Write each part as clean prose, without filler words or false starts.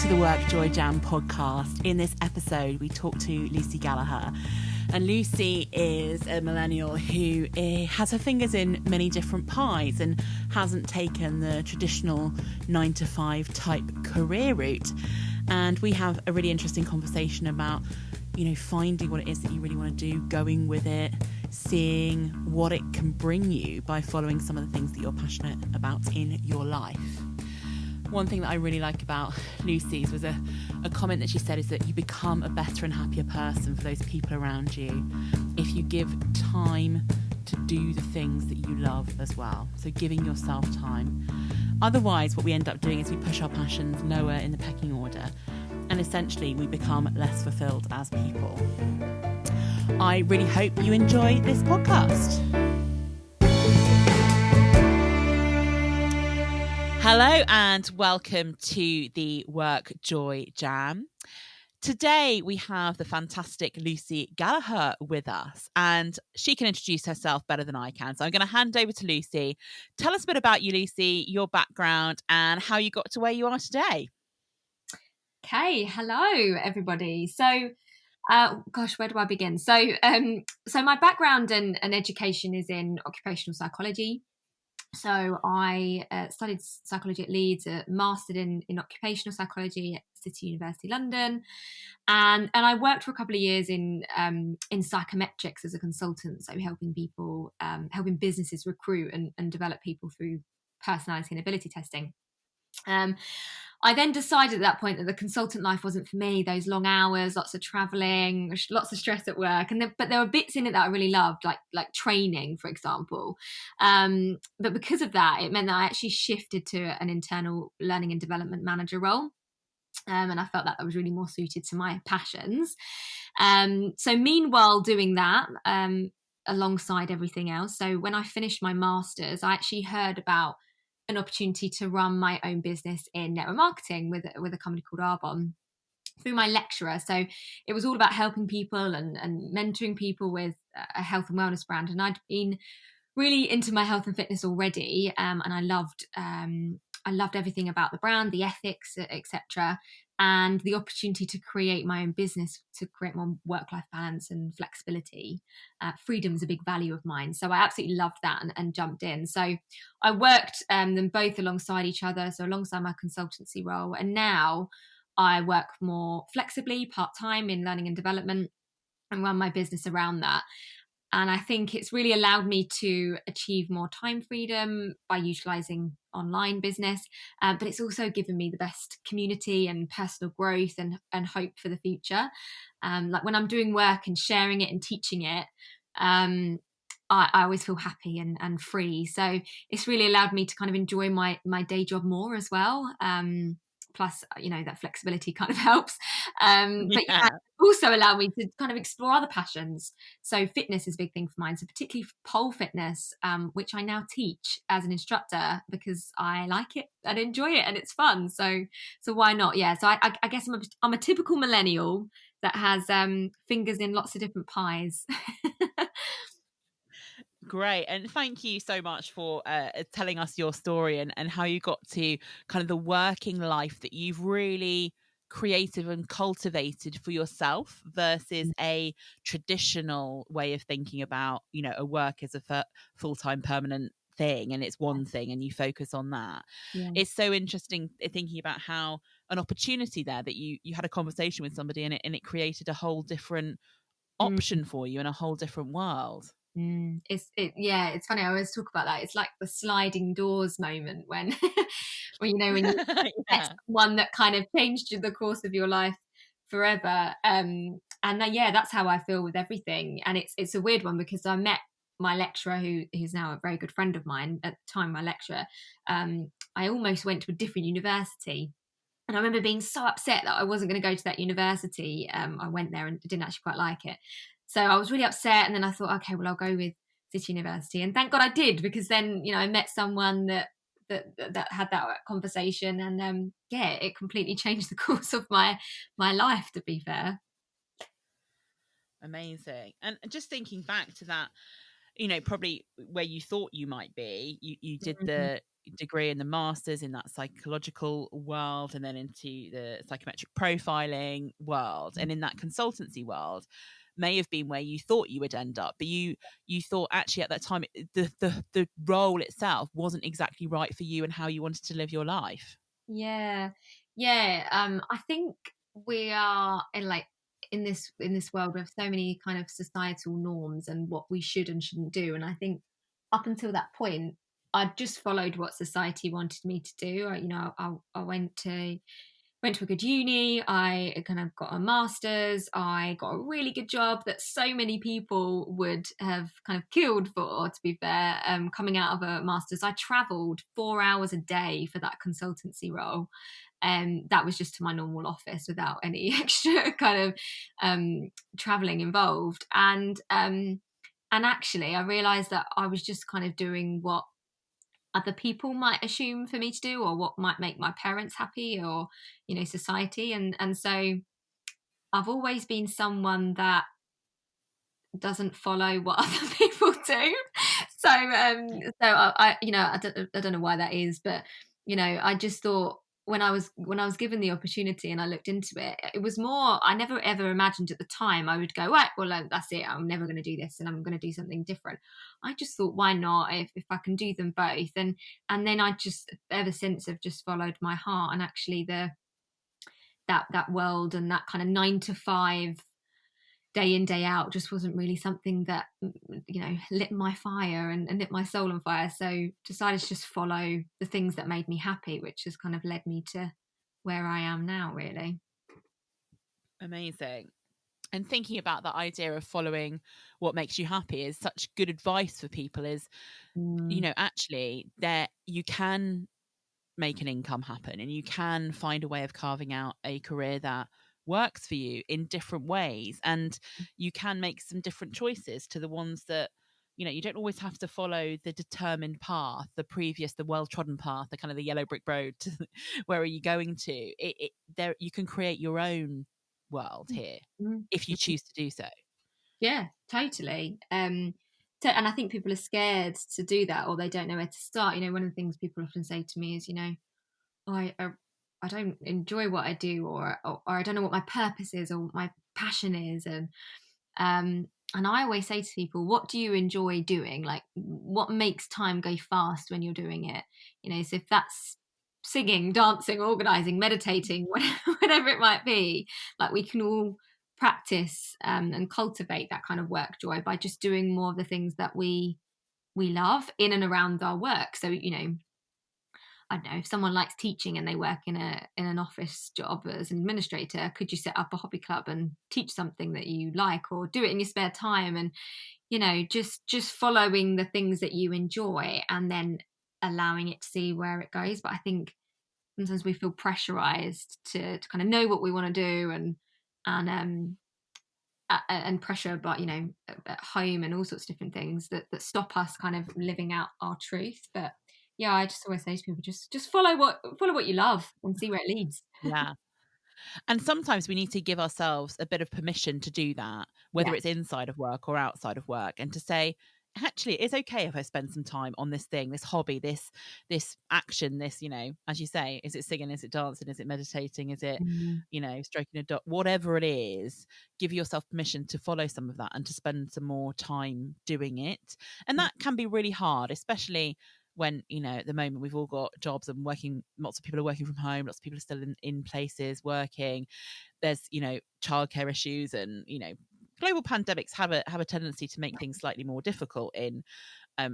to the WorkJoy Jam podcast. In this episode, we talk to Lucy Gallagher. And Lucy is a millennial who has her fingers in many different pies and hasn't taken the traditional 9-to-5 type career route. And we have a really interesting conversation about, finding what it is that you really want to do, going with it, seeing what it can bring you by following some of the things that you're passionate about in your life. One thing that I really like about Lucy's was a comment that she said is that you become a better and happier person for those people around you if you give time to do the things that you love as well. So giving yourself time. Otherwise, what we end up doing is we push our passions lower in the pecking order, and essentially we become less fulfilled as people. I really hope you enjoy this podcast. Hello and welcome to the WorkJoy Jam. Today we have the fantastic Lucy Gallagher with us, and she can introduce herself better than I can. So I'm going to hand over to Lucy. Tell us a bit about you, Lucy, your background and how you got to where you are today. Okay, hello everybody. So, where do I begin? So my background and education is in occupational psychology. So I studied psychology at Leeds, mastered in occupational psychology at City University London, and I worked for a couple of years in psychometrics as a consultant, so helping people, helping businesses recruit and develop people through personality and ability testing. I then decided at that point that the consultant life wasn't for me. Those long hours, lots of traveling, lots of stress at work, but there were bits in it that I really loved, like training, for example. But because of that, it meant that I actually shifted to an internal learning and development manager role. And I felt that was really more suited to my passions. So meanwhile doing that, alongside everything else, so when I finished my master's, I actually heard about an opportunity to run my own business in network marketing with a company called Arbon through my lecturer. So it was all about helping people and mentoring people with a health and wellness brand. And I'd been really into my health and fitness already, and I loved everything about the brand, the ethics, etc. And the opportunity to create my own business to create more work-life balance and flexibility. Freedom is a big value of mine. So I absolutely loved that and jumped in. So I worked them both alongside each other, so alongside my consultancy role. And now I work more flexibly, part-time in learning and development, and run my business around that. And I think it's really allowed me to achieve more time freedom by utilising online business. But it's also given me the best community and personal growth and hope for the future. Like when I'm doing work and sharing it and teaching it, I always feel happy and free. So it's really allowed me to kind of enjoy my day job more as well. Plus, that flexibility kind of helps. But also allow me to kind of explore other passions. So fitness is a big thing for mine. So particularly pole fitness, which I now teach as an instructor because I like it and enjoy it and it's fun. So why not? Yeah. So I guess I'm a typical millennial that has fingers in lots of different pies. Great. And thank you so much for telling us your story and how you got to kind of the working life that you've really created and cultivated for yourself versus a traditional way of thinking about, a work as a full-time permanent thing, and it's one thing and you focus on that. Yeah. It's so interesting thinking about how an opportunity there that you had a conversation with somebody and it created a whole different option for you in a whole different world. It's funny. I always talk about that. It's like the sliding doors moment when when you get one that kind of changed the course of your life forever. And then, that's how I feel with everything. And it's a weird one because I met my lecturer who's now a very good friend of mine. At the time, my lecturer, I almost went to a different university. And I remember being so upset that I wasn't going to go to that university. I went there and didn't actually quite like it. So I was really upset. And then I thought, okay, well, I'll go with City University. And thank God I did, because then, I met someone that had that conversation. And it completely changed the course of my life, to be fair. Amazing. And just thinking back to that, probably where you thought you might be. You did Mhm. the degree and the masters in that psychological world, and then into the psychometric profiling world, and in that consultancy world may have been where you thought you would end up, but you thought actually at that time the role itself wasn't exactly right for you and how you wanted to live your life. Yeah, yeah. I think we are in this world with so many kind of societal norms and what we should and shouldn't do. And I think up until that point, I just followed what society wanted me to do. I went to a good uni. I kind of got a master's. I got a really good job that so many people would have kind of killed for, to be fair. Coming out of a master's, I traveled 4 hours a day for that consultancy role. That was just to my normal office without any extra kind of traveling involved. And actually, I realized that I was just kind of doing what other people might assume for me to do, or what might make my parents happy, or society. And so I've always been someone that doesn't follow what other people do. I don't know why that is, but I just thought, when I was given the opportunity and I looked into it, it was more, I never ever imagined at the time I would go, right, well, that's it, I'm never going to do this and I'm going to do something different. I just thought, why not, if I can do them both. And then I just, ever since, have just followed my heart. And actually, that world and that kind of 9 to 5, day in day out, just wasn't really something that lit my fire and lit my soul on fire. So decided to just follow the things that made me happy, which has kind of led me to where I am now, really. Amazing. And thinking about that idea of following what makes you happy is such good advice for people. Is Mm. actually there you can make an income happen, and you can find a way of carving out a career that works for you in different ways, and you can make some different choices to the ones that you don't always have to follow the determined path, the well-trodden path, the kind of the yellow brick road to where are you going to. There you can create your own world here Mm. if you choose to do so. Yeah, totally. And I think people are scared to do that, or they don't know where to start. One of the things people often say to me is, I uh, I don't enjoy what I do, or I don't know what my purpose is or what my passion is. And I always say to people, what do you enjoy doing? Like, what makes time go fast when you're doing it? So if that's singing, dancing, organizing, meditating, whatever it might be, like, we can all practice and cultivate that kind of work joy by just doing more of the things that we love in and around our work. So I don't know, if someone likes teaching and they work in an office job as an administrator, could you set up a hobby club and teach something that you like, or do it in your spare time? And just following the things that you enjoy and then allowing it to see where it goes. But I think sometimes we feel pressurized to kind of know what we want to do, and and pressure, but at home, and all sorts of different things that stop us kind of living out our truth. But yeah, I just always say to people, just follow what you love and see where it leads. Yeah. And sometimes we need to give ourselves a bit of permission to do that, whether Yeah. it's inside of work or outside of work, and to say, actually, it's okay if I spend some time on this thing, this hobby, this action, this, as you say, is it singing, is it dancing, is it meditating, is it, Mm. stroking a dog, whatever it is, give yourself permission to follow some of that and to spend some more time doing it. And that can be really hard, especially when at the moment we've all got jobs and working, lots of people are working from home, lots of people are still in places working, there's childcare issues, and global pandemics have a tendency to make things slightly more difficult in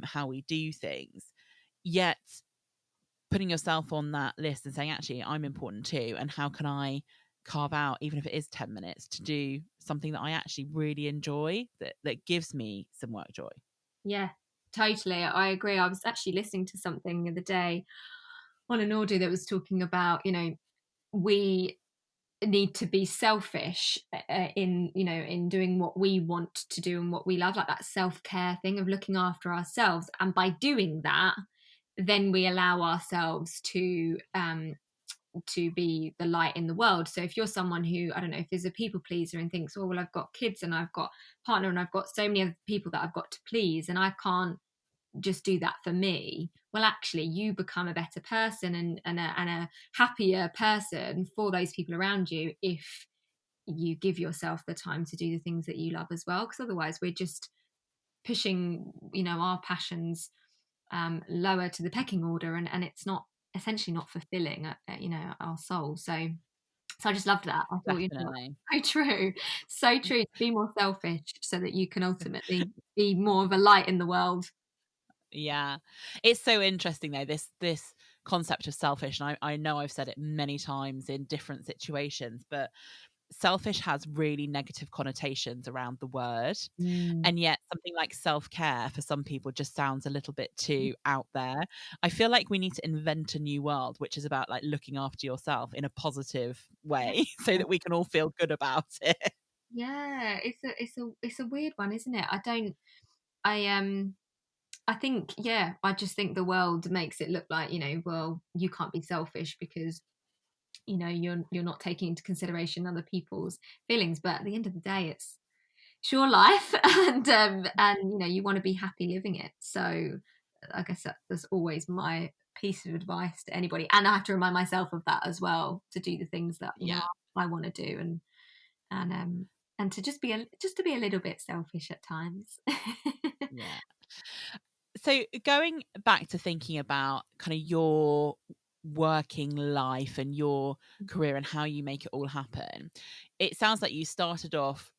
how we do things. Yet putting yourself on that list and saying, actually, I'm important too, and how can I carve out, even if it is 10 minutes, to do something that I actually really enjoy, that gives me some work joy. Yeah, totally. I agree. I was actually listening to something the other day on an audio that was talking about, we need to be selfish in doing what we want to do and what we love, like that self-care thing of looking after ourselves. And by doing that, then we allow ourselves to to be the light in the world. So if you're someone who, I don't know, if there's a people pleaser and thinks, oh well, I've got kids and I've got partner and I've got so many other people that I've got to please and I can't just do that for me, well actually you become a better person and a happier person for those people around you if you give yourself the time to do the things that you love as well, because otherwise we're just pushing, you know, our passions lower to the pecking order, and it's not, essentially not fulfilling you know, our soul. So I just loved that. I thought, you know, Definitely. so true, so true, to be more selfish so that you can ultimately be more of a light in the world. Yeah. It's so interesting though, this concept of selfish. And I know I've said it many times in different situations, but selfish has really negative connotations around the word. Mm. And yet something like self-care for some people just sounds a little bit too out there. I feel like we need to invent a new world, which is about like looking after yourself in a positive way so that we can all feel good about it. Yeah, it's a weird one, isn't it? I I think, yeah, I just think the world makes it look like, you know, well, you can't be selfish because, you know, you're not taking into consideration other people's feelings. But at the end of the day, it's your life, and you know, you want to be happy living it. So I guess that's always my piece of advice to anybody, and I have to remind myself of that as well, to do the things that, you know, Yeah. I want to do, and and to just just to be a little bit selfish at times. Yeah. So going back to thinking about kind of your working life and your career and how you make it all happen, it sounds like you started off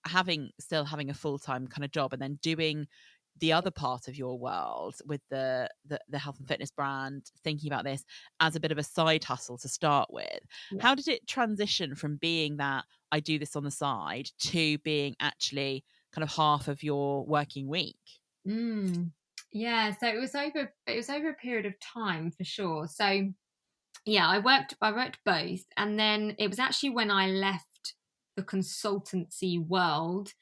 still having a full-time kind of job and then doing the other part of your world with the health and fitness brand, thinking about this as a bit of a side hustle to start with. Yeah. How did it transition from being that I do this on the side to being actually kind of half of your working week? Mm. Yeah, so it was over a period of time for sure. So yeah, I worked both, and then it was actually when I left the consultancy world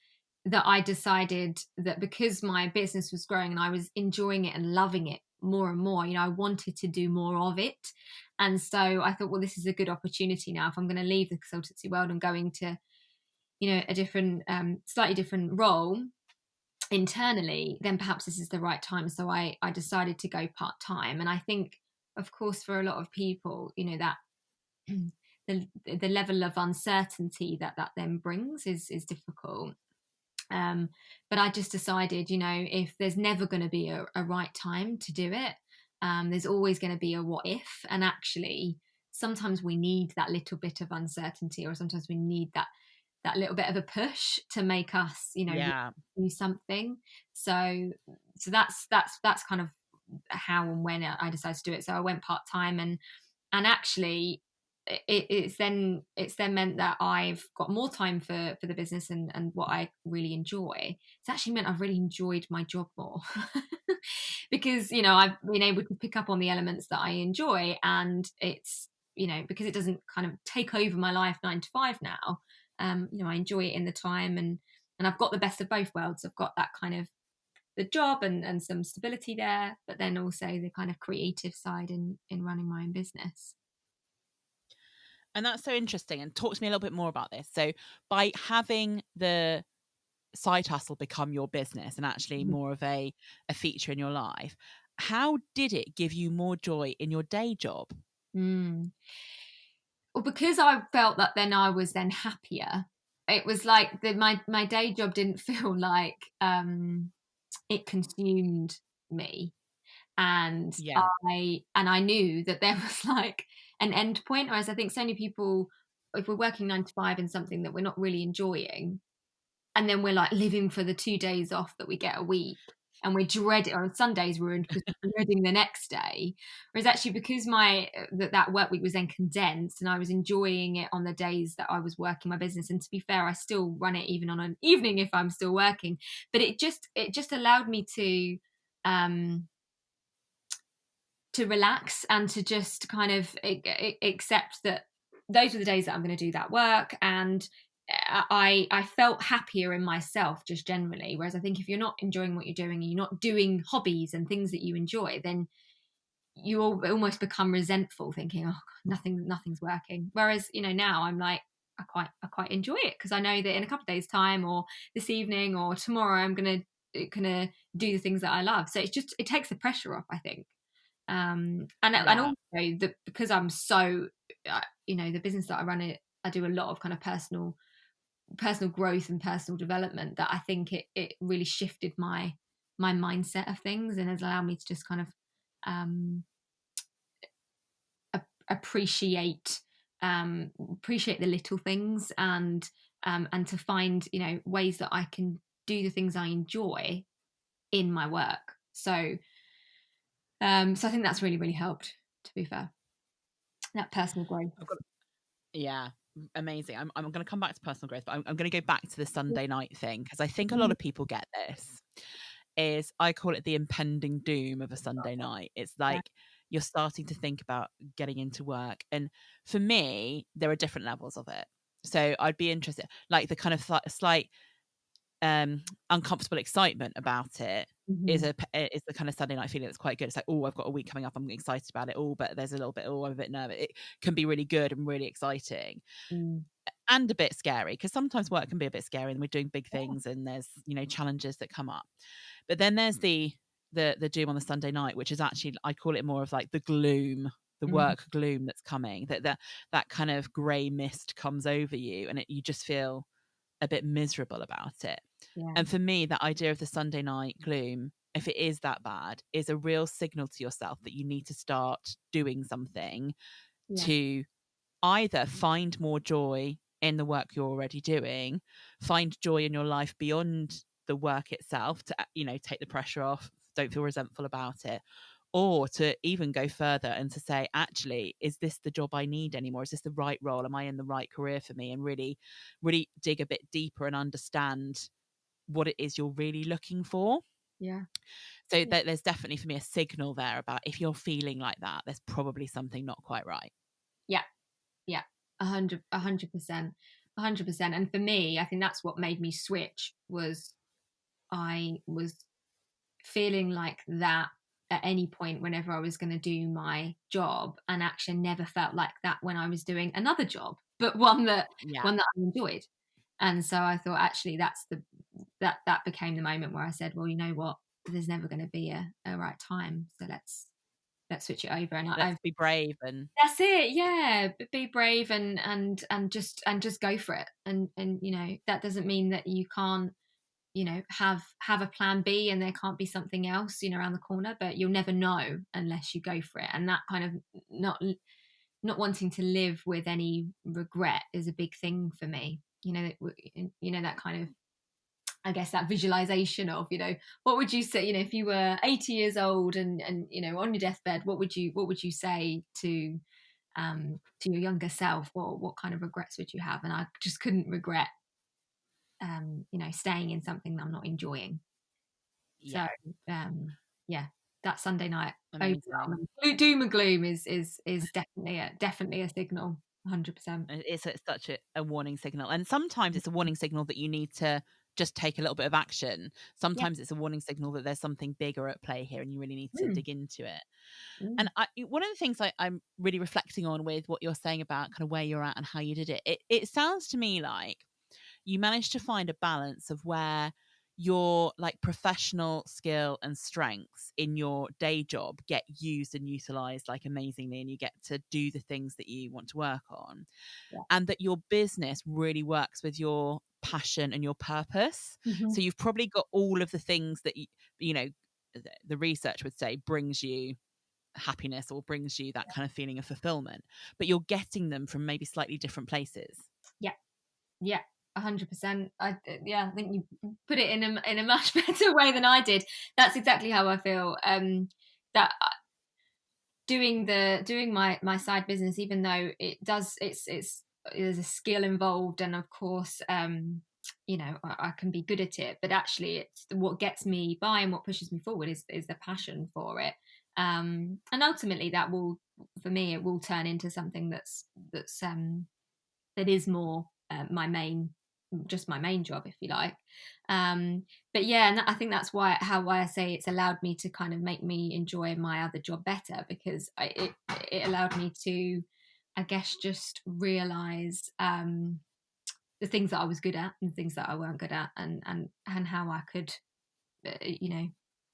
that I decided that because my business was growing and I was enjoying it and loving it more and more, you know, I wanted to do more of it. And so I thought, well, this is a good opportunity now. If I'm going to leave the consultancy world and going to, you know, a different, slightly different role internally, then perhaps this is the right time. So I decided to go part time. And I think, of course, for a lot of people, you know, that the level of uncertainty that then brings is difficult. Um, but I just decided, you know, if there's never going to be a right time to do it, there's always going to be a what if. And actually, sometimes we need that little bit of uncertainty, or sometimes we need that little bit of a push to make us, you know, Yeah. do something. So that's kind of how and when I decided to do it. So I went part time, and actually it's then meant that I've got more time for the business and what I really enjoy. It's actually meant I've really enjoyed my job more because, you know, I've been able to pick up on the elements that I enjoy, and it's, you know, because it doesn't kind of take over my life 9 to 5 now. You know, I enjoy it in the time, and I've got the best of both worlds. I've got that kind of the job and some stability there, but then also the kind of creative side in running my own business. And that's so interesting. And talk to me a little bit more about this. So, by having the side hustle become your business and actually more of a feature in your life, how did it give you more joy in your day job? Mm. Well, because I felt that then I was then happier. It was like my day job didn't feel like it consumed me, and Yeah. I knew that there was like an end point. Whereas I think so many people, if we're working 9 to 5 in something that we're not really enjoying, and then we're like living for the 2 days off that we get a week, and we're dreading, or on Sundays we're just dreading the next day. Whereas actually, because my that work week was then condensed and I was enjoying it on the days that I was working my business, and to be fair, I still run it even on an evening if I'm still working, but it just allowed me um to relax and to just kind of accept that those were the days that I'm going to do that work. And I felt happier in myself just generally. Whereas I think if you're not enjoying what you're doing and you're not doing hobbies and things that you enjoy, then you almost become resentful, thinking, oh God, nothing's working. Whereas, now I'm like, I quite enjoy it, because I know that in a couple of days' time, or this evening, or tomorrow, I'm gonna do the things that I love. So it takes the pressure off, I think. And also because I'm so, the business that I run, I do a lot of kind of personal growth and personal development, that I think it really shifted my mindset of things, and has allowed me to just kind of appreciate the little things, and to find ways that I can do the things I enjoy in my work. So I think that's really, really helped, to be fair, that personal growth. Yeah, amazing. I'm going to come back to personal growth, but I'm going to go back to the Sunday night thing, because I think a lot of people get this. I call it the impending doom of a Sunday night. It's like you're starting to think about getting into work, and for me, there are different levels of it. So I'd be interested, like the kind of slight uncomfortable excitement about it is the kind of Sunday night feeling that's quite good. It's like, oh, I've got a week coming up, I'm excited about it all, but there's a little bit, oh, I'm a bit nervous. It can be really good and really exciting, and a bit scary, because sometimes work can be a bit scary, and we're doing big things, and there's challenges that come up. But then there's the doom on the Sunday night, which is actually, I call it more of like the gloom, the work gloom that's coming, that kind of grey mist comes over you, and you just feel a bit miserable about it. And for me, that idea of the Sunday night gloom, if it is that bad, is a real signal to yourself that you need to start doing something to either find more joy in the work you're already doing, find joy in your life beyond the work itself, to take the pressure off, don't feel resentful about it, or to even go further and to say, actually, is this the job I need anymore? Is this the right role? Am I in the right career for me? And really, really dig a bit deeper and understand what it is you're really looking for. So there's definitely, for me, a signal there about, if you're feeling like that, there's probably something not quite right. 100%. 100%. And for me, I think that's what made me switch, was I was feeling like that at any point whenever I was going to do my job, and actually never felt like that when I was doing another job, but one that I enjoyed. And so I thought, actually, that became the moment where I said, well, you know what, there's never going to be a right time, so let's switch it over. And let's be brave, and that's it. Be brave, and just go for it. And that doesn't mean that you can't have a plan B, and there can't be something else around the corner, but you'll never know unless you go for it. And that kind of not wanting to live with any regret is a big thing for me. That kind of, I guess, that visualization of, what would you say, if you were 80 years old and on your deathbed, what would you say to your younger self? What kind of regrets would you have? And I just couldn't regret staying in something that I'm not enjoying. So that Sunday night overwhelm, doom and gloom is definitely a signal. 100%. It's such a warning signal, and sometimes it's a warning signal that you need to just take a little bit of action. Sometimes it's a warning signal that there's something bigger at play here, and you really need to dig into it. And one of the things I'm really reflecting on with what you're saying about kind of where you're at and how you did it sounds to me like you managed to find a balance of where your like professional skill and strengths in your day job get used and utilized like amazingly, and you get to do the things that you want to work on, and that your business really works with your passion and your purpose. So you've probably got all of the things that the research would say brings you happiness or brings you that kind of feeling of fulfillment, but you're getting them from maybe slightly different places. 100%. I think you put it in a much better way than I did. That's exactly how I feel. That doing my side business, even though there's a skill involved, and of course, I can be good at it, but actually, it's what gets me by and what pushes me forward is the passion for it. And ultimately, that will, for me, it will turn into something that is more my main just my main job, if you like. But yeah, and I think that's why I say it's allowed me to kind of make me enjoy my other job better, because it allowed me to, I guess, just realize the things that I was good at and the things that I weren't good at, and how I could,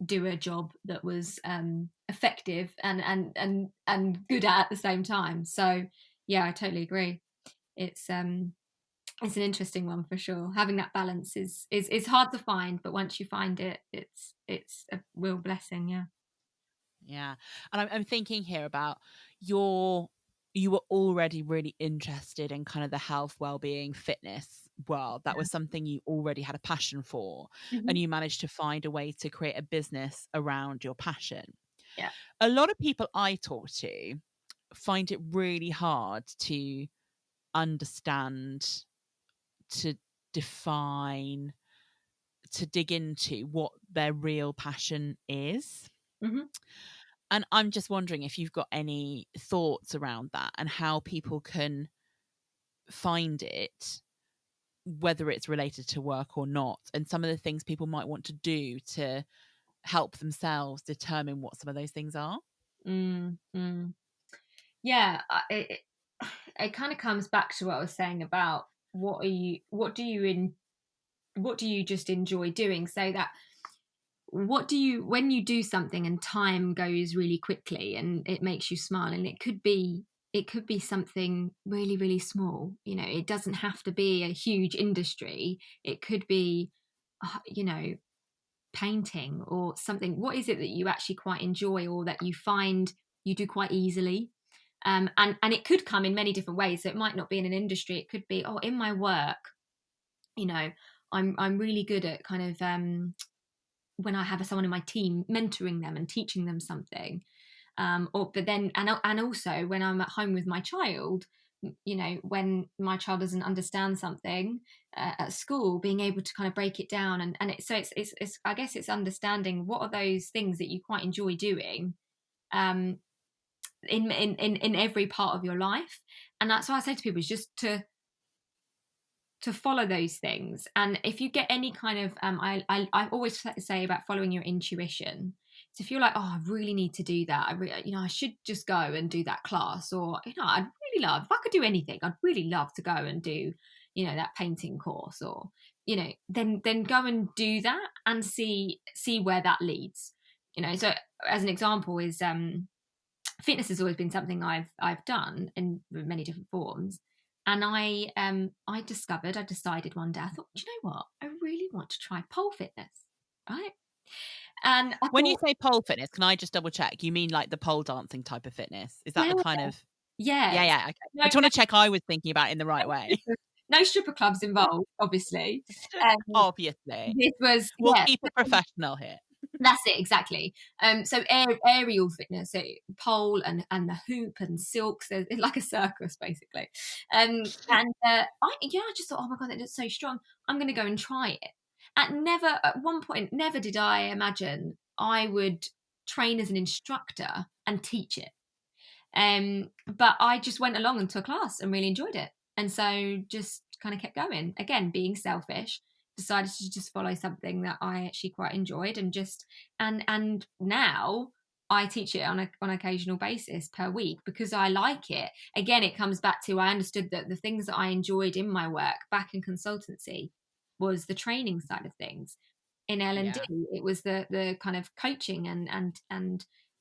do a job that was effective and good at the same time. So yeah, I totally agree. It's an interesting one for sure. Having that balance is hard to find, but once you find it, it's a real blessing. Yeah. Yeah. And I'm thinking here about you were already really interested in kind of the health, well-being, fitness world. That was something you already had a passion for, Hmm. and you managed to find a way to create a business around your passion. Yeah. A lot of people I talk to find it really hard to understand, to define, to dig into what their real passion is. Hmm. And I'm just wondering if you've got any thoughts around that and how people can find it, whether it's related to work or not, and some of the things people might want to do to help themselves determine what some of those things are. Mm. Yeah, it kind of comes back to what I was saying about what do you just enjoy doing, so that what do you, when you do something and time goes really quickly and it makes you smile, and it could be something really, really small. It doesn't have to be a huge industry. It could be, painting or something. What is it that you actually quite enjoy, or that you find you do quite easily? And it could come in many different ways. So it might not be in an industry. It could be, in my work, you know, I'm really good at kind of, when I have someone in my team, mentoring them and teaching them something. But then, and also when I'm at home with my child, when my child doesn't understand something at school, being able to kind of break it down, and it's I guess it's understanding what are those things that you quite enjoy doing, um, in every part of your life. And that's what I say to people, is just to follow those things. And if you get any kind of, I always say about following your intuition. So if you're like, I really need to do that, I should just go and do that class, or I'd really love, if I could do anything, I'd really love to go and do, that painting course, or then go and do that and see where that leads. So as an example is, fitness has always been something I've done in many different forms. And I decided one day, I thought, do you know what? I really want to try pole fitness, right? And I When you thought, say pole fitness, can I just double check? You mean like the pole dancing type of fitness? Is that yeah, the kind of... yeah, Yeah, okay. no, I just want to check I was thinking about it in the right way. no stripper clubs involved, obviously. Um, Obviously. this was, We'll yeah. keep it professional here. That's it, exactly. So aerial fitness, so pole and the hoop and silks, so it's like a circus basically. I just thought, oh my god, that looks so strong. I'm going to go and try it. At one point, never did I imagine I would train as an instructor and teach it. But I just went along and took a class and really enjoyed it. And so just kind of kept going. Again, being selfish, decided to just follow something that I actually quite enjoyed, and just and now I teach it on an occasional basis per week because I like it. Again, it comes back to, I understood that the things that I enjoyed in my work back in consultancy was the training side of things. In L&D, Yeah. it was the kind of coaching and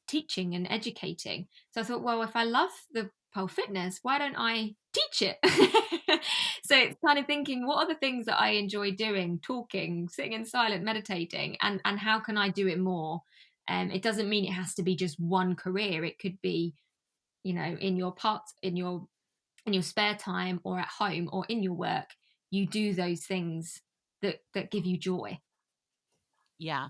teaching and educating. So I thought, well, if I love the pole fitness, why don't I teach it? So it's kind of thinking, what are the things that I enjoy doing? Talking, sitting in silence, meditating, and how can I do it more? It doesn't mean it has to be just one career. It could be, in your parts, in your spare time, or at home, or in your work, you do those things that give you joy. Yeah.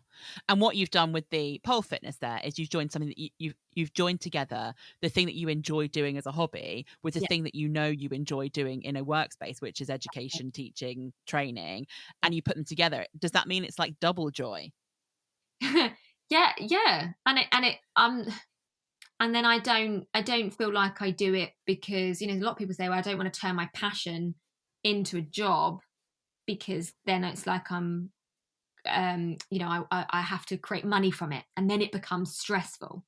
And what you've done with the pole fitness there is you've joined something that you've joined together the thing that you enjoy doing as a hobby with the Yeah. thing that you enjoy doing in a workspace, which is education, teaching, training, and you put them together. Does that mean it's like double joy? Yeah. And then I don't feel like I do it because, a lot of people say, well, I don't want to turn my passion into a job. because then it's like you know, I have to create money from it, and then it becomes stressful.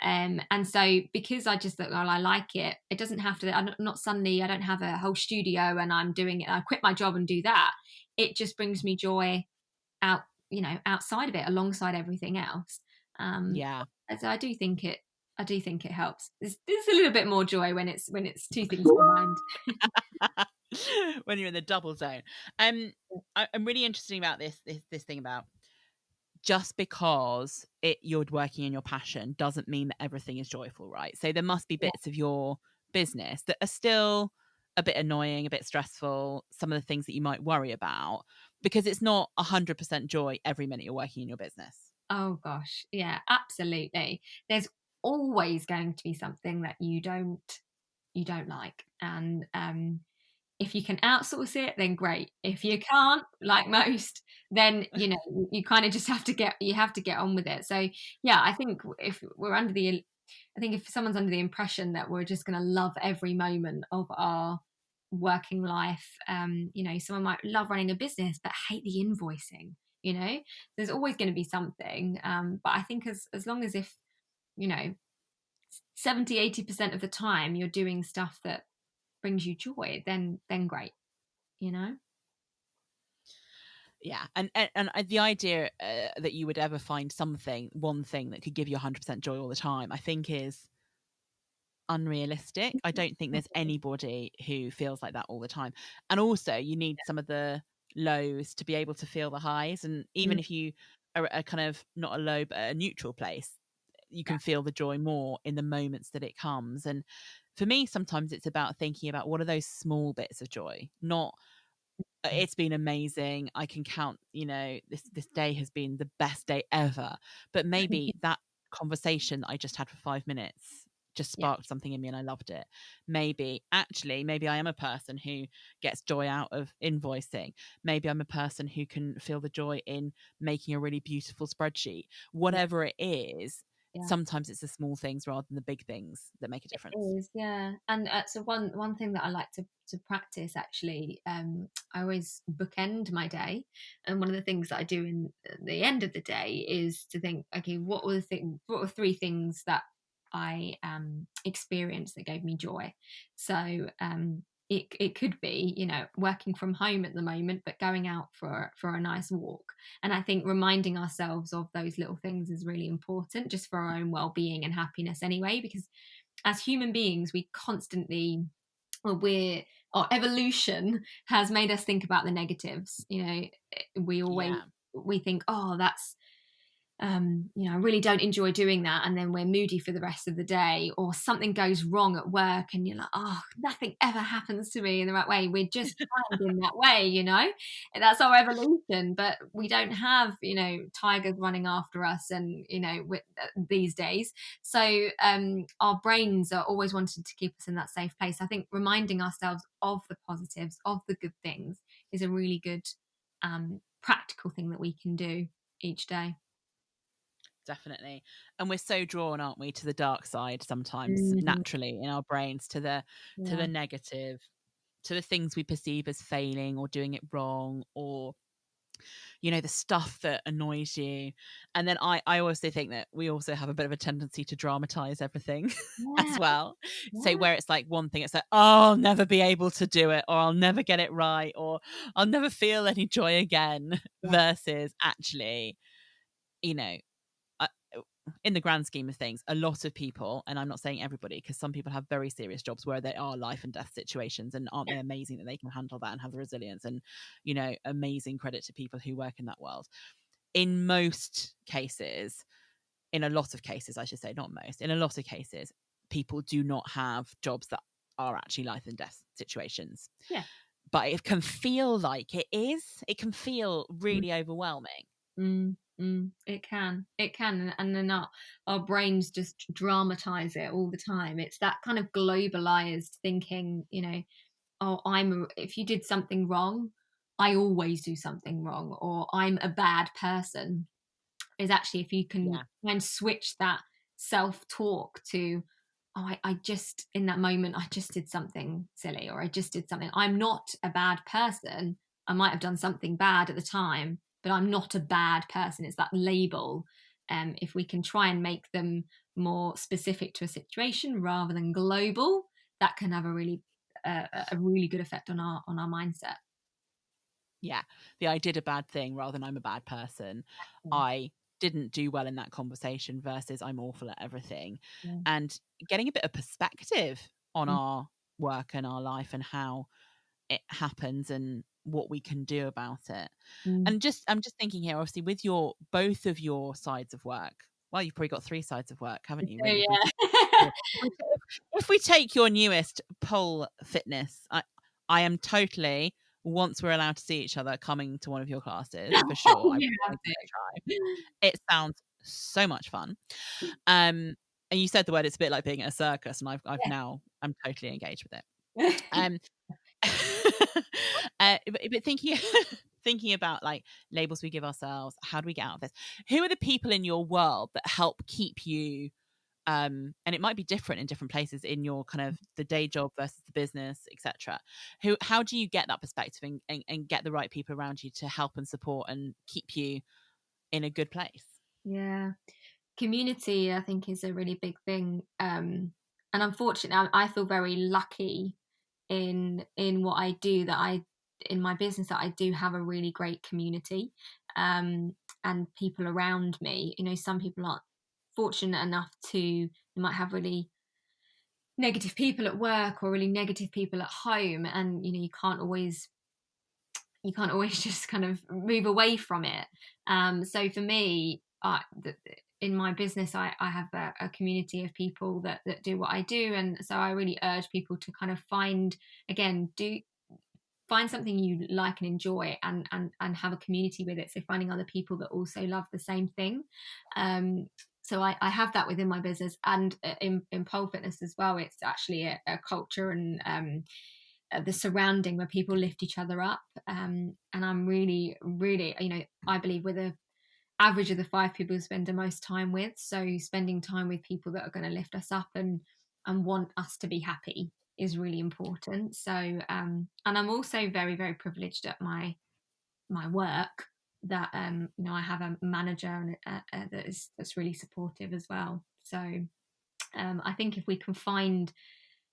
And so because I just thought, well, I like it, it doesn't have to, I'm not suddenly, I don't have a whole studio and I'm doing it, I quit my job and do that. It just brings me joy out, you know, outside of it, alongside everything else. Yeah. So I do think it helps. There's a little bit more joy when it's two things combined. When you're in the double zone. I'm really interested about this thing about, just because you're working in your passion doesn't mean that everything is joyful, right? So there must be Yeah. bits of your business that are still a bit annoying, a bit stressful, some of the things that you might worry about, because it's not 100% joy every minute you're working in your business. Oh gosh, yeah, absolutely. There's always going to be something that you don't like, and if you can outsource it, then great. If you can't, like most, then you know you kind of just have to get on with it. So yeah, I think if someone's under the impression that we're just going to love every moment of our working life, you know, someone might love running a business but hate the invoicing. You know, there's always going to be something. But I think as long as, if you know, 70-80% of the time you're doing stuff that brings you joy, then great, you know. Yeah, and the idea that you would ever find one thing that could give you 100% joy all the time, I think is unrealistic. I don't think there's anybody who feels like that all the time. And also, you need some of the lows to be able to feel the highs. And even Mm, if you are at a kind of not a low but a neutral place, you yeah, can feel the joy more in the moments that it comes. And for me, sometimes it's about thinking about what are those small bits of joy, not it's been amazing, I can count, this day has been the best day ever, but maybe that conversation I just had for 5 minutes just yeah, sparked something in me and I loved it. Maybe I am a person who gets joy out of invoicing. Maybe I'm a person who can feel the joy in making a really beautiful spreadsheet. yeah, Whatever it is, yeah. sometimes it's the small things rather than the big things that make a difference. Is, yeah. And so one thing that I like to practice, actually, I always bookend my day, and one of the things that I do in the end of the day is to think, okay, what were three things that I experienced that gave me joy. So it could be, you know, working from home at the moment, but going out for a nice walk. And I think reminding ourselves of those little things is really important, just for our own well-being and happiness anyway, because as human beings, we constantly, well, our evolution has made us think about the negatives. You know, we always Yeah. we think, oh, that's you know, I really don't enjoy doing that. And then we're moody for the rest of the day, or something goes wrong at work and you're like, oh, nothing ever happens to me in the right way. We're just timed in that way, you know, and that's our evolution. But we don't have, you know, tigers running after us and, you know, these days. So our brains are always wanting to keep us in that safe place. I think reminding ourselves of the positives, of the good things, is a really good practical thing that we can do each day. Definitely. And we're so drawn, aren't we, to the dark side sometimes, Mhm. naturally in our brains, to Yeah, the negative, to the things we perceive as failing or doing it wrong, or the stuff that annoys you. And then I also think that we also have a bit of a tendency to dramatize everything yeah, as well. So yeah, where it's like one thing, it's like, oh, I'll never be able to do it, or I'll never get it right, or I'll never feel any joy again, yeah, versus actually, you know, I, in the grand scheme of things, a lot of people, and I'm not saying everybody, because some people have very serious jobs where they are life and death situations, and aren't they amazing that they can handle that and have the resilience, and amazing credit to people who work in that world. In most cases, in a lot of cases, I should say, not most, in a lot of cases, people do not have jobs that are actually life and death situations, yeah. but it can feel like it can feel really overwhelming. It can, and then our brains just dramatize it all the time. It's that kind of globalized thinking, you know, oh, if you did something wrong, I always do something wrong, or I'm a bad person. Is actually, if you can Yeah. try and switch that self-talk to, oh, I just, in that moment, I just did something silly, or I just did something, I'm not a bad person, I might have done something bad at the time, but I'm not a bad person. It's that label. If we can try and make them more specific to a situation rather than global, that can have a really good effect on our mindset. Yeah, I did a bad thing rather than I'm a bad person. I didn't do well in that conversation versus I'm awful at everything. And getting a bit of perspective on our work and our life and how it happens and what we can do about it. And I'm just thinking here, obviously, with both of your sides of work. Well, you've probably got 3 sides of work, haven't you? Really? Yeah. If we take your newest pole fitness, I am totally, once we're allowed to see each other, coming to one of your classes for sure. It sounds so much fun. And you said the word, it's a bit like being at a circus, and I'm totally engaged with it. But thinking about like labels we give ourselves, how do we get out of this? Who are the people in your world that help keep you and it might be different in different places in your kind of the day job versus the business, etc. How do you get that perspective and get the right people around you to help and support and keep you in a good place? Yeah, community I think is a really big thing, and unfortunately I feel very lucky in what I do, that in my business, that I do have a really great community, and people around me. Some people aren't fortunate enough they might have really negative people at work or really negative people at home, and you can't always just kind of move away from it. So for me, in my business, I have a community of people that do what I do, and so I really urge people to kind of find something you like and enjoy, and have a community with it. So finding other people that also love the same thing. So I have that within my business, and in pole fitness as well. It's actually a culture and the surrounding where people lift each other up. And I'm really, really, I believe we're the average of the 5 people we spend the most time with. So spending time with people that are going to lift us up and want us to be happy is really important. So, and I'm also very, very privileged at my work that, I have a manager and that's really supportive as well. So, I think if we can find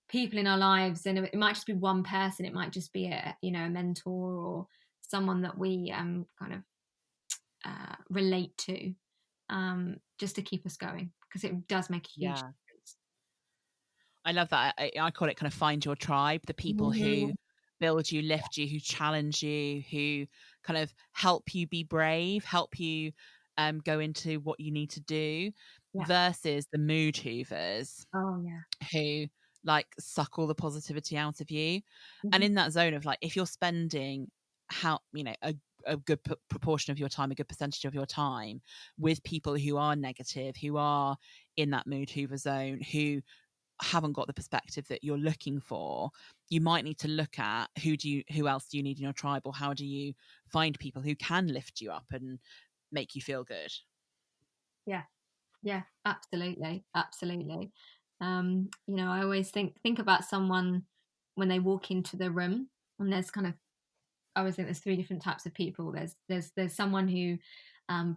people in our lives, and it might just be one person, it might just be a mentor or someone that we kind of relate to, just to keep us going, because it does make a huge difference. I love that. I call it kind of find your tribe, the people who build you, lift you, who challenge you, who kind of help you be brave, help you go into what you need to do, versus the mood hoovers who like suck all the positivity out of you. And in that zone of like, if you're spending a good proportion of your time, a good percentage of your time with people who are negative, who are in that mood hoover zone, who haven't got the perspective that you're looking for, you might need to look at who else do you need in your tribe, or how do you find people who can lift you up and make you feel good. Yeah, absolutely. I always think about someone when they walk into the room, and I always think there's 3 different types of people. There's someone who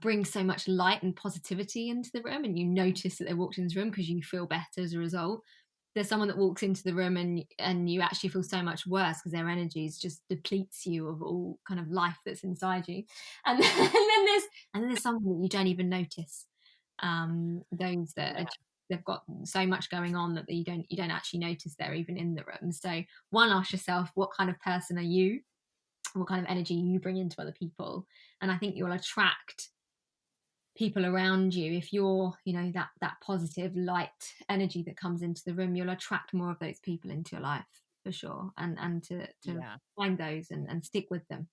brings so much light and positivity into the room, and you notice that they walked into the room because you feel better as a result. There's someone that walks into the room and you actually feel so much worse because their energies just depletes you of all kind of life that's inside you. And then there's someone that you don't even notice. Those that they've got so much going on that you don't actually notice they're even in the room. So ask yourself, what kind of person are you? What kind of energy you bring into other people? And I think you'll attract people around you. If you're that positive light energy that comes into the room, you'll attract more of those people into your life for sure, and to find those and stick with them.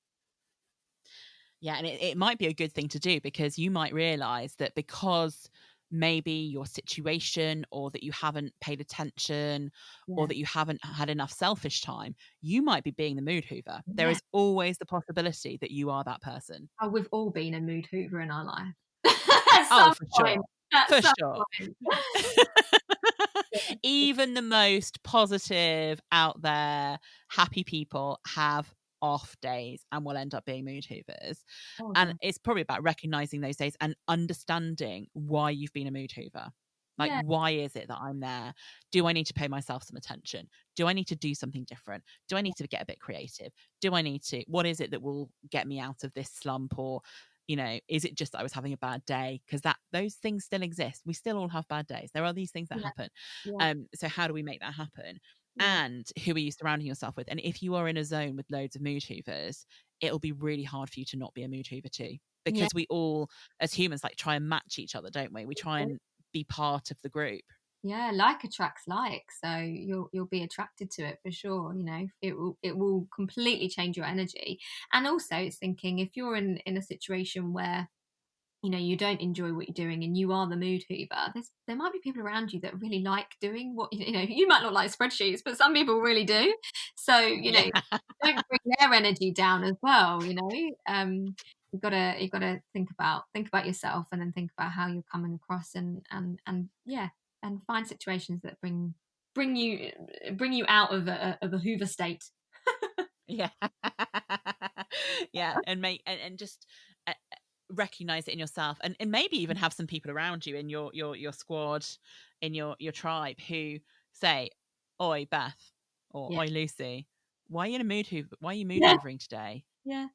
And it might be a good thing to do, because you might realize that because maybe your situation, or that you haven't paid attention, or that you haven't had enough selfish time, you might be being the mood hoover. There is always the possibility that you are that person. Oh, we've all been a mood hoover in our life. For sure. Even the most positive, out there, happy people have off days and will end up being mood hoovers. Oh, And God. it's probably about recognizing those days and understanding why you've been a mood hoover. Like, Yeah. why is it that I'm there? Do I need to pay myself some attention? Do I need to do something different? Do I need to get a bit creative? What is it that will get me out of this slump? Or, is it just that I was having a bad day? Because those things still exist. We still all have bad days. There are these things that Yeah. happen. Yeah. So how do we make that happen? Yeah. And who are you surrounding yourself with? And if you are in a zone with loads of mood hoovers, it'll be really hard for you to not be a mood hoover too. Yeah. Because we all, as humans, like try and match each other, don't we? We try and be part of the group. Yeah, like attracts like, so you'll be attracted to it for sure. It will completely change your energy. And also, it's thinking, if you're in a situation where you don't enjoy what you're doing and you are the mood hoover, there might be people around you that really like doing what you might not like spreadsheets, but some people really do. So Yeah. don't bring their energy down as well. You've got to think about yourself, and then think about how you're coming across, and yeah, and find situations that bring you out of a hoover state. Yeah. Yeah. And just recognize it in yourself, and maybe even have some people around you in your squad, in your tribe, who say, "Oi, Beth," or Yeah. "Oi, Lucy, why are you mood Yeah. hoovering today?" Yeah.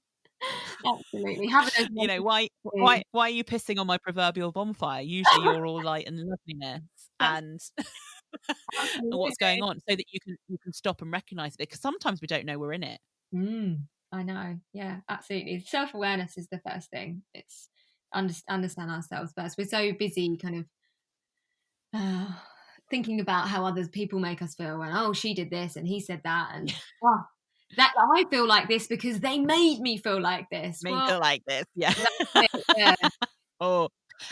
Absolutely. Having those Why moments why are you pissing on my proverbial bonfire? Usually you're all light and loveliness. That's And what's going absolutely. on, so that you can stop and recognize it, because sometimes we don't know we're in it. I know. Yeah, absolutely. Self-awareness is the first thing. It's understand ourselves first. We're so busy kind of uh, thinking about how other people make us feel, and oh, she did this and he said that, and oh, that I feel like this because they made me feel like this. May Well, feel like this. Yeah. that's it. Yeah. Oh,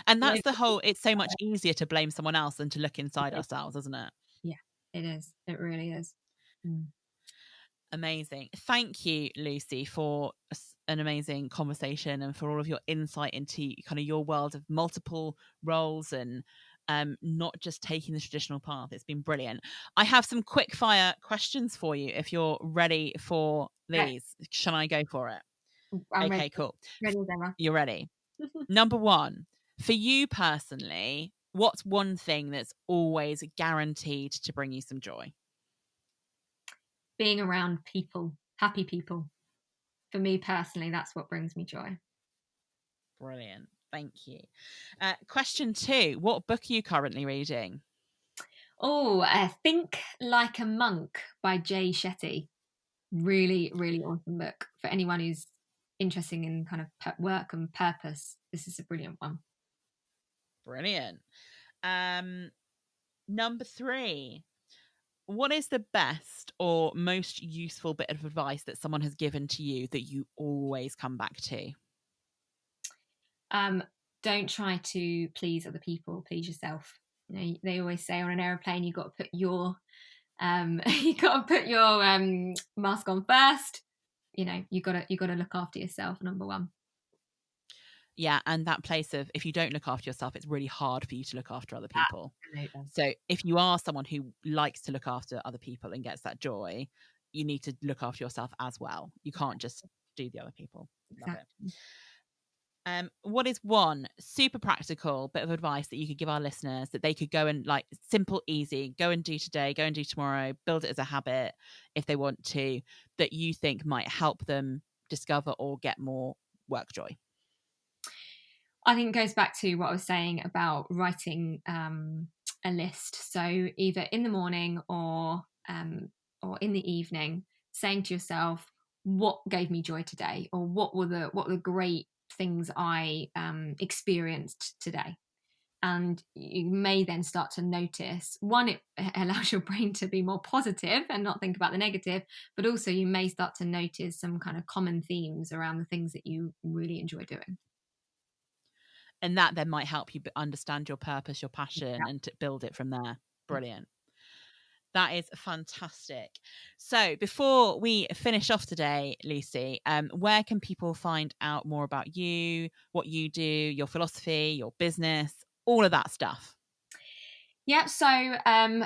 and Yeah. that's it's so much easier to blame someone else than to look inside ourselves, isn't it? Yeah, it is. It really is. Mm. Amazing. Thank you, Lucy, for an amazing conversation, and for all of your insight into kind of your world of multiple roles, and not just taking the traditional path. It's been brilliant. I have some quick fire questions for you if you're ready for Right. these. Shall I go for it? I'm ready. Okay, cool. Ready as ever. You're ready. Number one, for you personally, what's one thing that's always guaranteed to bring you some joy? Being around people, happy people. For me personally, that's what brings me joy. Brilliant. Thank you. Question two, what book are you currently reading? Oh, Think Like a Monk by Jay Shetty. Really, really awesome book for anyone who's interested in kind of work and purpose. This is a brilliant one. Brilliant. Number three, what is the best or most useful bit of advice that someone has given to you that you always come back to? Don't try to please other people, please yourself. They always say on an aeroplane, you got to put your mask on first. You got to look after yourself, number one. Yeah, and that place of, if you don't look after yourself, it's really hard for you to look after other people. Absolutely. So if you are someone who likes to look after other people and gets that joy, you need to look after yourself as well. You can't just do the other people. Love Exactly. it. What is one super practical bit of advice that you could give our listeners that they could go and, like, simple, easy, go and do today, go and do tomorrow, build it as a habit if they want to, that you think might help them discover or get more work joy? I think it goes back to what I was saying about writing a list. So either in the morning or in the evening, saying to yourself, what gave me joy today, or what were the great things I experienced today. And you may then start to notice, one, it allows your brain to be more positive and not think about the negative, but also you may start to notice some kind of common themes around the things that you really enjoy doing. And that then might help you understand your purpose, your passion, Yeah. and to build it from there. Brilliant. That is fantastic. So before we finish off today, Lucy, where can people find out more about you, what you do, your philosophy, your business, all of that stuff? Yep. So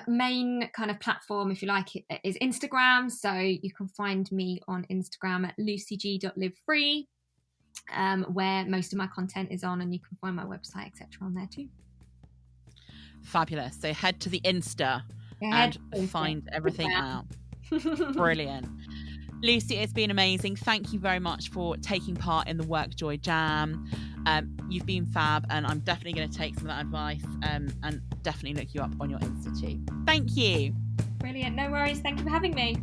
main kind of platform, if you like, is Instagram. So you can find me on Instagram at lucyg.livefree, where most of my content is on, and you can find my website, etc., on there too. Fabulous. So head to the Insta and find everything out. Brilliant. Lucy, it's been amazing. Thank you very much for taking part in the WorkJoy Jam. You've been fab, and I'm definitely going to take some of that advice and definitely look you up on your Insta too. Thank you. Brilliant. No worries. Thank you for having me.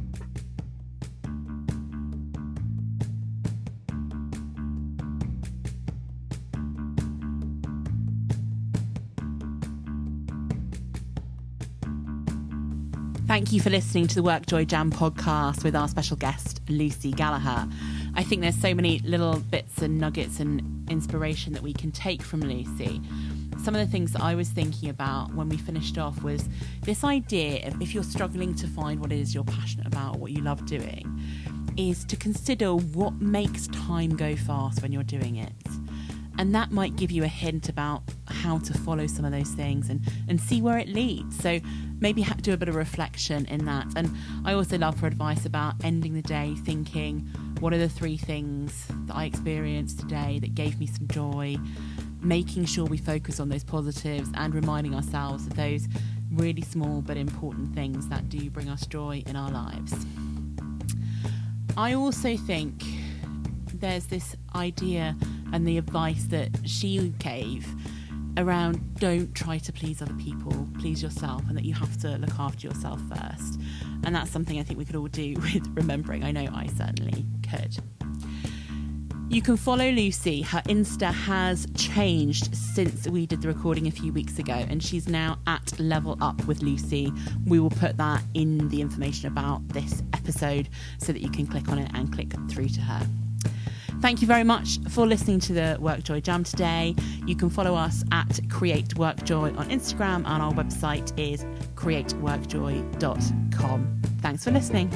Thank you for listening to the WorkJoy Jam podcast with our special guest, Lucy Gallagher. I think there's so many little bits and nuggets and inspiration that we can take from Lucy. Some of the things that I was thinking about when we finished off was this idea of, if you're struggling to find what it is you're passionate about, or what you love doing, is to consider what makes time go fast when you're doing it. And that might give you a hint about how to follow some of those things and see where it leads. So maybe do a bit of reflection in that. And I also love her advice about ending the day thinking, what are the 3 things that I experienced today that gave me some joy? Making sure we focus on those positives and reminding ourselves of those really small but important things that do bring us joy in our lives. I also think there's this idea and the advice that she gave around, don't try to please other people, please yourself, and that you have to look after yourself first. And that's something I think we could all do with remembering. I know I certainly could. You can follow Lucy. Her Insta has changed since we did the recording a few weeks ago, and she's now at Level Up with Lucy. We will put that in the information about this episode so that you can click on it and click through to her. Thank you very much for listening to the WorkJoy Jam today. You can follow us at Create WorkJoy on Instagram, and our website is createworkjoy.com. Thanks for listening.